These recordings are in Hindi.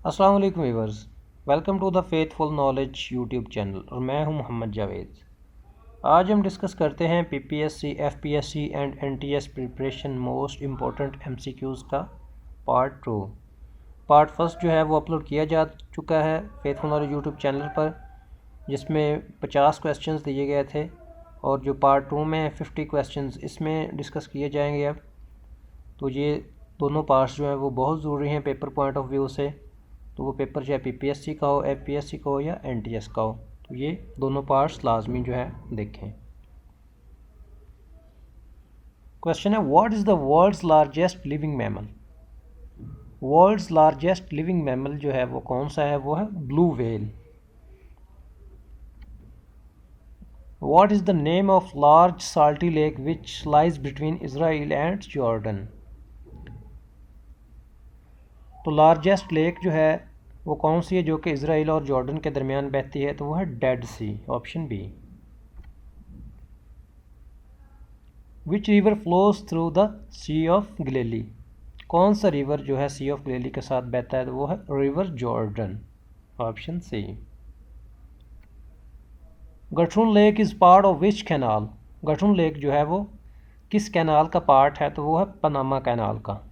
अस्सलाम वालेकुम viewers, welcome to the faithful knowledge YouTube channel और मैं हूं मोहम्मद जावेद। आज हम डिस्कस करते हैं PPSC, FPSC and NTS preparation most important MCQs का पार्ट 2। पार्ट फर्स्ट जो है वो अपलोड किया जा चुका है फेथफुल नॉलेज यूट्यूब चैनल पर, जिसमें 50 क्वेश्चंस दिए गए थे और जो पार्ट 2 में 50 क्वेश्चंस इसमें डिस्कस किए जाएंगे। अब तो ये दोनों पार्ट्स जो हैं वो बहुत ज़रूरी हैं पेपर पॉइंट ऑफ व्यू से। तो वो पेपर चाहे पीपीएससी का हो, एफपीएससी का हो या एनटीएस का हो, तो ये दोनों पार्ट्स लाजमी जो है देखें। क्वेश्चन है, what is the world's largest living mammal. World's largest living mammal जो है वो कौन सा है, वो है blue whale. What is the name of large salty lake which lies between Israel and Jordan. तो लार्जेस्ट लेक जो है वो कौन सी है जो कि इजराइल और जॉर्डन के दरमियान बहती है, तो वो है dead sea, option B. Which river flows through the sea of Galilee. कौन सा रिवर जो है सी ऑफ गलीली के साथ बहता है, तो वो है river Jordan, option C. Gatun lake is part of which canal. Gatun lake जो है वो किस कैनाल का पार्ट है, तो वो है पनामा कैनाल का।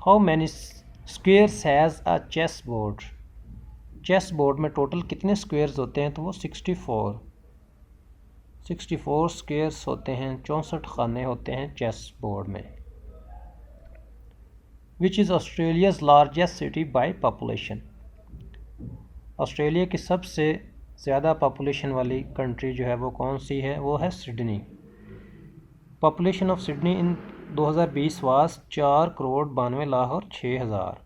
How many squares has a chess board. Chess board में टोटल कितने स्क्वेयर्स होते हैं, तो वो 64 स्क्वेयर्स होते हैं, 64 खाने होते हैं चेस बोर्ड में। Which is Australia's largest city by population. Australia की सबसे ज़्यादा पॉपुलेशन वाली कंट्री जो है वो कौन सी है, वो है Sydney. Population of Sydney in 2020 was 4,92,06,000,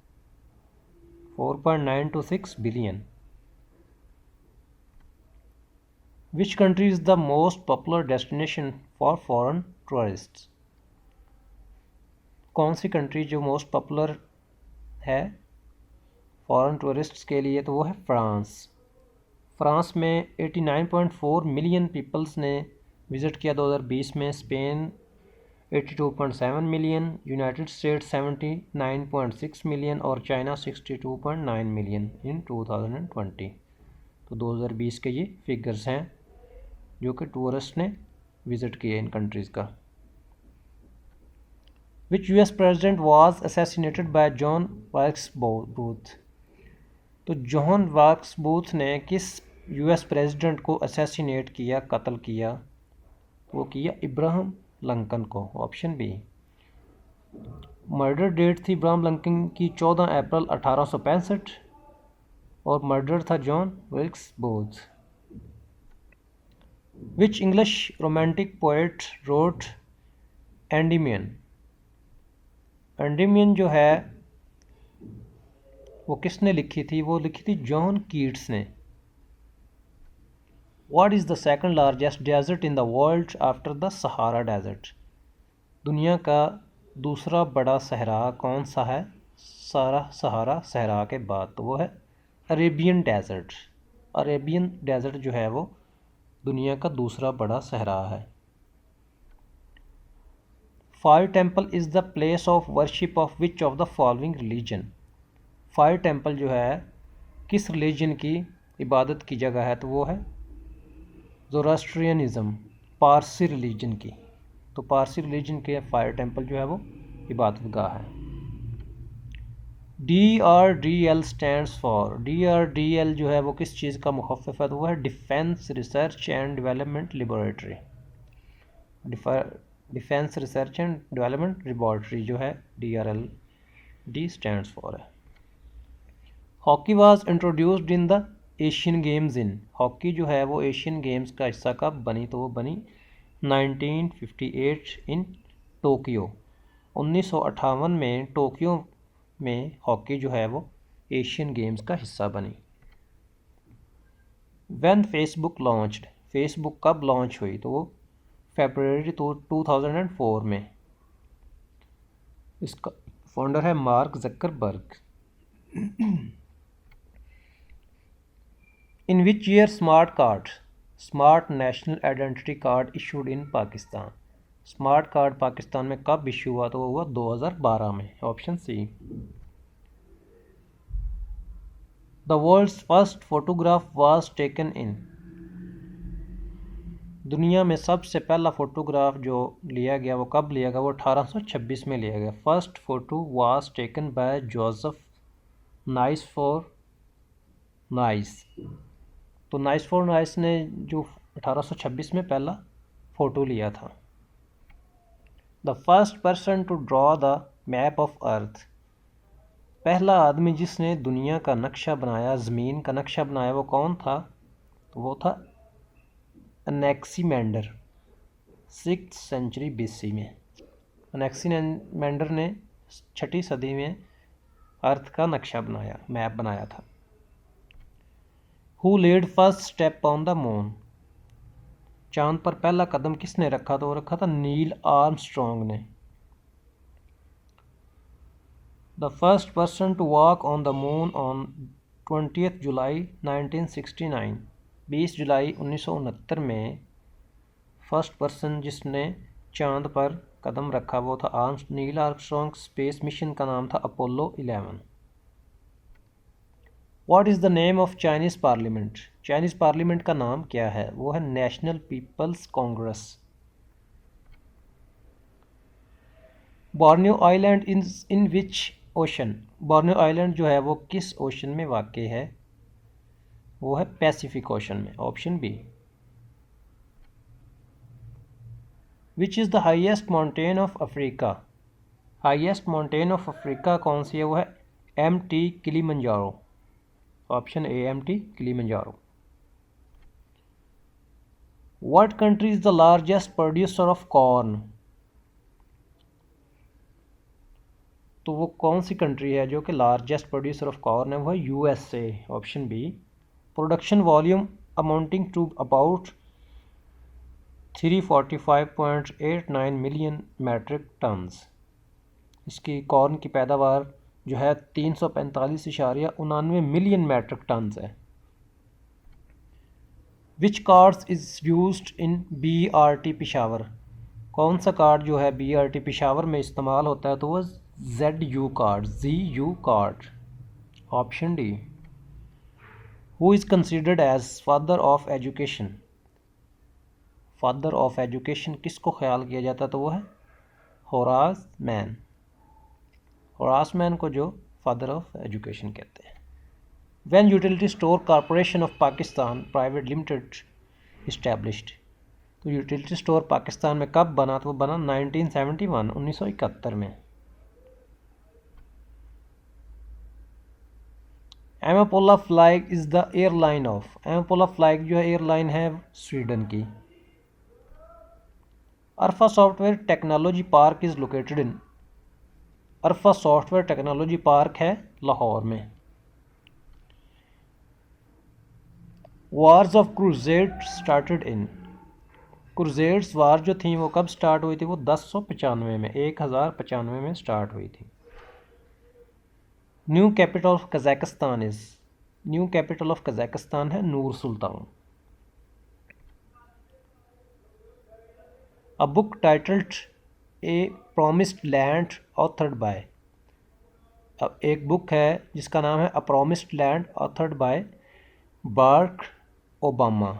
4.926 billion. Which country is the most popular destination for foreign tourists. कौन सी कंट्री जो मोस्ट पॉपुलर है फॉरेन टूरिस्ट्स के लिए, तो वो है फ्रांस। फ्रांस में 89.4 मिलियन पीपल्स ने विज़िट किया 2020 में। Spain 82.7 million, United states 79.6 million और चाइना 62.9 मिलियन इन 2020। तो 2020 के ये फिगर्स हैं जो कि टूरिस्ट ने विज़िट किए इन कंट्रीज़ का। Which US president was assassinated by John Wilkes Booth. तो जॉन वाइक्स बूथ ने किस यूएस प्रेसिडेंट को असैसिनेट किया, कत्ल किया, वो किया इब्राहम लिंकन को, ऑप्शन बी। मर्डर डेट थी इब्राहम लिंकन की 14 अप्रैल 1865 और मर्डर था John Wilkes Booth. Which English romantic poet wrote Endymion. Endymion जो है वो किसने लिखी थी, वो लिखी थी जॉन कीट्स ने। What is the second largest desert in the world after the Sahara desert. दुनिया का दूसरा बड़ा सहरा कौन सा है सहारा सहरा के बाद, तो वो है अरेबियन डेजर्ट। अरेबियन डेजर्ट जो है वो दुनिया का दूसरा बड़ा सहरा है। Five temple is the place of worship of which of the following religion. Five temple जो है किस रिलीजन की इबादत की जगह है, तो वो है ज़ोरास्ट्रियनिज़म, पारसी रिलीजन की। तो पारसी रिलीजन के फाइव टेम्पल जो है वो इबादत गाह है। DRDL stands for. DRDL जो है वो किस चीज़ का मुखफ़िफ़ है, तो वो है defence research and development laboratory. Defence research and development laboratory जो है DRLD स्टैंड्स फॉर है। Hockey was introduced in the Asian games in. Hockey जो है वो एशियन गेम्स का हिस्सा कब बनी, तो वो बनी 1958 इन टोक्यो। 1958 में टोक्यो में हॉकी जो है वो एशियन गेम्स का हिस्सा बनी। When Facebook launched. फेसबुक कब लॉन्च हुई, तो वो फरवरी 2004 में। इसका फाउंडर है Mark Zuckerberg. In which year smart national identity card issued in Pakistan. Smart card Pakistan में कब इशू हुआ? तो वो हुआ 2012 में, option C. The world's first photograph was taken in, दुनिया में सबसे पहला फोटोग्राफ जो लिया गया वो कब लिया गया? वो 1826 में लिया गया। First photo was taken by Joseph Nice for Nice. तो नाइस फॉर नाइस ने जो 1826 में पहला फ़ोटो लिया था। The first person to draw the map of earth, पहला आदमी जिसने दुनिया का नक्शा बनाया, ज़मीन का नक्शा बनाया, वो कौन था? तो वो था एनेक्सीमेंडर, 6th सेंचुरी BC में। एनेक्सीमेंडर ने 6ठी सदी में अर्थ का नक्शा बनाया, मैप बनाया था। Who laid first step on the moon, चांद पर पहला कदम किसने रखा? तो वो रखा था नील आर्मस्ट्रॉन्ग ने। The first person to walk on the moon on 20 जुलाई 1969, 20 जुलाई 1969 में फर्स्ट पर्सन जिसने चांद पर कदम रखा वो था नील आर्मस्ट्रॉन्ग। स्पेस मिशन का नाम था Apollo 11। What is the name of Chinese parliament, Chinese parliament का नाम क्या है? वो है National People's Congress. Borneo island in which ocean, Borneo island जो है वो किस ओशन में वाक़ है? वो है पैसिफिक ओशन में, option B. Which is the highest mountain of Africa, highest mountain of Africa कौन सी है? वो है MT Kilimanjaro, option A MT Kilimanjaro. What country is the largest producer of corn, तो वो कौन सी कंट्री है जो कि लार्जेस्ट प्रोड्यूसर ऑफ कॉर्न है? वो है USA, option B. Production volume amounting to about 345.89 million metric tons, इसकी कॉर्न की पैदावार जो है 345.99 मिलियन मैट्रिक टन्स है। Which cards is used in BRT Peshawar, कौन सा कार्ड जो है BRT पिशावर में इस्तेमाल होता है? तो वो ZU card, ZU card, option D. Who is considered as father of education, father of education किसको ख्याल किया जाता है? तो वो है होरास मैन, होरास मैन को जो फादर ऑफ एजुकेशन कहते हैं। When utility store corporation of Pakistan private limited established, तो यूटिलिटी स्टोर पाकिस्तान में कब बना? तो वो बना 1971, 1971 में। Amapola Flyg is the airline of, Amapola Flyg जो है एयरलाइन है स्वीडन की। Arfa software technology park is located in, Arfa software technology park है लाहौर में। Wars of crusade started in, crusades war जो थी वो कब स्टार्ट हुई थी? वो 1095 में, 1095 में स्टार्ट हुई थी। New capital of Kazakhstan is, new capital of Kazakhstan है Nur Sultan. A book titled a promised land authored by, अब एक बुक है जिसका नाम है a promised land authored by Barack Obama,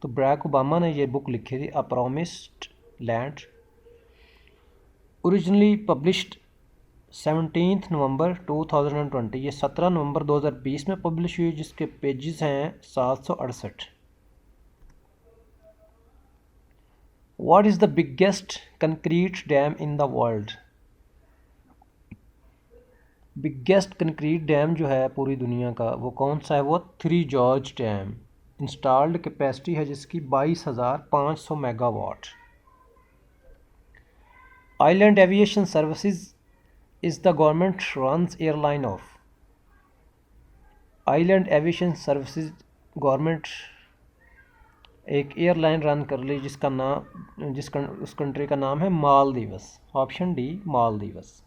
तो बराक ओबामा ने ये बुक लिखी थी a promised land. Originally published 17 November 2020, ये 17 नवंबर 2020 में पब्लिश हुई, जिसके पेजेस हैं 768। What is the biggest concrete dam in the world, biggest concrete dam जो है पूरी दुनिया का वो कौन सा है? वो 3 जॉर्ज डैम, इंस्टॉल्ड कैपेसिटी है जिसकी 22,500 megawatt. Island aviation services is the government runs airline of, island aviation services government एक एयरलाइन रन कर ली जिसका नाम उस कंट्री का नाम है Maldives, option D Maldives.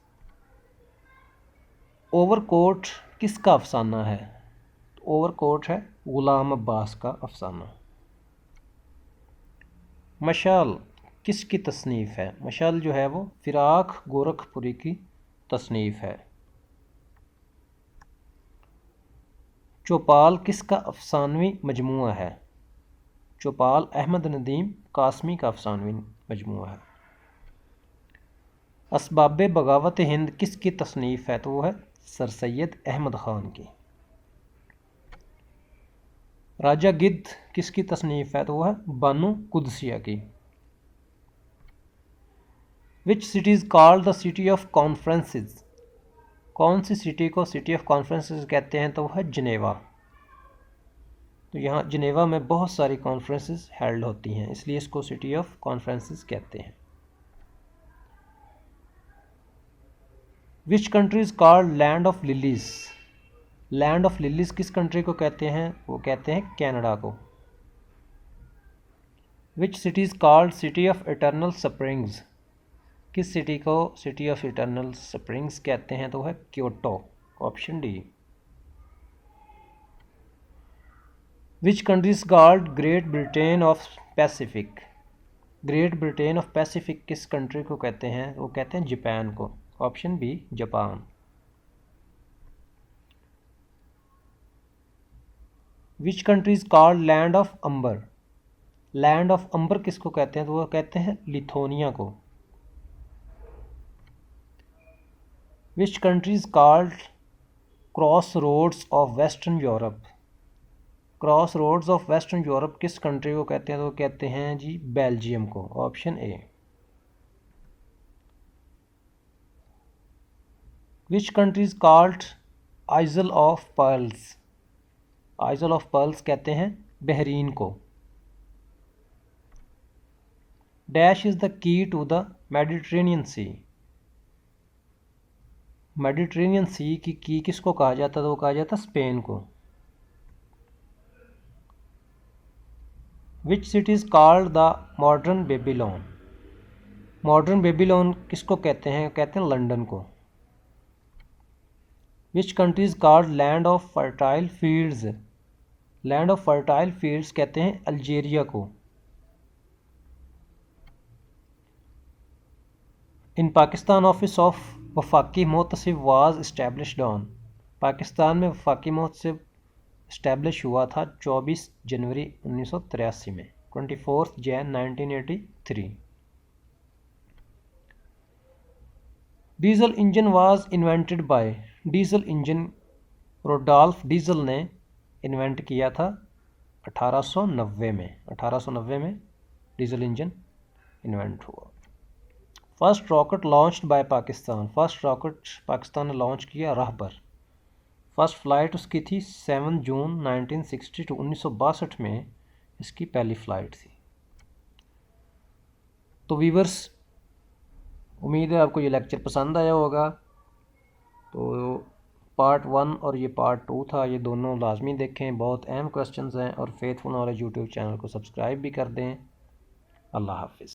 Overcoat किसका अफसाना है? ओवरकोट है गुलाम अब्बास का अफसाना। मशाल किसकी तसनीफ़ है? मशाल जो है वो फ़िराक गोरखपुरी की तसनीफ़ है। चौपाल किसका अफ़सानवी मजमूआ है? चौपाल अहमद नदीम कासमी का अफ़सानवी मजमूआ है। असबाब बगावत हिंद किसकी तसनीफ़ है? तो वो है सर सैयद अहमद ख़ान की। राजा गिद्ध किसकी तसनीफ़ है? तो वो है बानो कुद्सिया की। विच city is called the city of conferences? कौन सी सिटी को सिटी ऑफ कॉन्फ्रेंसेस कहते हैं? तो वो है जिनेवा। तो यहाँ जिनेवा में बहुत सारी कॉन्फ्रेंसेस हेल्ड होती हैं, इसलिए इसको सिटी ऑफ कॉन्फ्रेंसेस कहते हैं। Which country is called land of lilies? Land of lilies किस कंट्री को कहते हैं? वो कहते हैं कनाडा को। Which city is called city of eternal springs? किस सिटी को सिटी ऑफ इटर्नल स्प्रिंग्स कहते हैं? तो है Kyoto. Option D. Which country is called Great Britain of Pacific? Great Britain of Pacific किस कंट्री को कहते हैं? वो कहते हैं जापान को। Option B Japan. Which country is called land of amber? Land of amber किसको कहते हैं? तो वो कहते हैं लिथुआनिया को। Which country is called crossroads of western Europe? Crossroads of western Europe किस कंट्री को कहते हैं? तो वो कहते हैं जी बेल्जियम को। Option A. Which country is called isle of pearls? Isle of pearls कहते हैं बहरीन को। Dash is the key to the Mediterranean C? Mediterranean सी की किसको कहा जाता है? तो वो कहा जाता है स्पेन को। Which city is called the modern Babylon? Modern Babylon किसको कहते हैं? कहते हैं लंदन को। Which country is called land of fertile fields? Land of fertile fields कहते हैं अल्जीरिया को। इन पाकिस्तान ऑफिस ऑफ वफाकी Mohtasib was established on? Pakistan में वफाकी मोहतसिब इस्टेब्लिश हुआ था 24 जनवरी 1983 में, 24 Jain 1983। Diesel engine was invented by? Diesel engine रोडोल्फ diesel ने इन्वेंट किया था 1890 में। 1890 में डीजल इंजन इन्वेंट हुआ। First rocket launched by Pakistan? First rocket Pakistan ने लॉन्च किया राह पर। फर्स्ट फ्लाइट उसकी थी 7 जून 1962, 1962 में इसकी पहली फ़्लाइट थी। तो वीवर्स, उम्मीद है आपको ये लेक्चर पसंद आया होगा। तो पार्ट 1 और ये पार्ट 2 था, ये दोनों लाजमी देखें, बहुत अहम क्वेश्चंस हैं। और फेथफुल नॉलेज यूट्यूब चैनल को सब्सक्राइब भी कर दें। अल्लाह हाफिज़।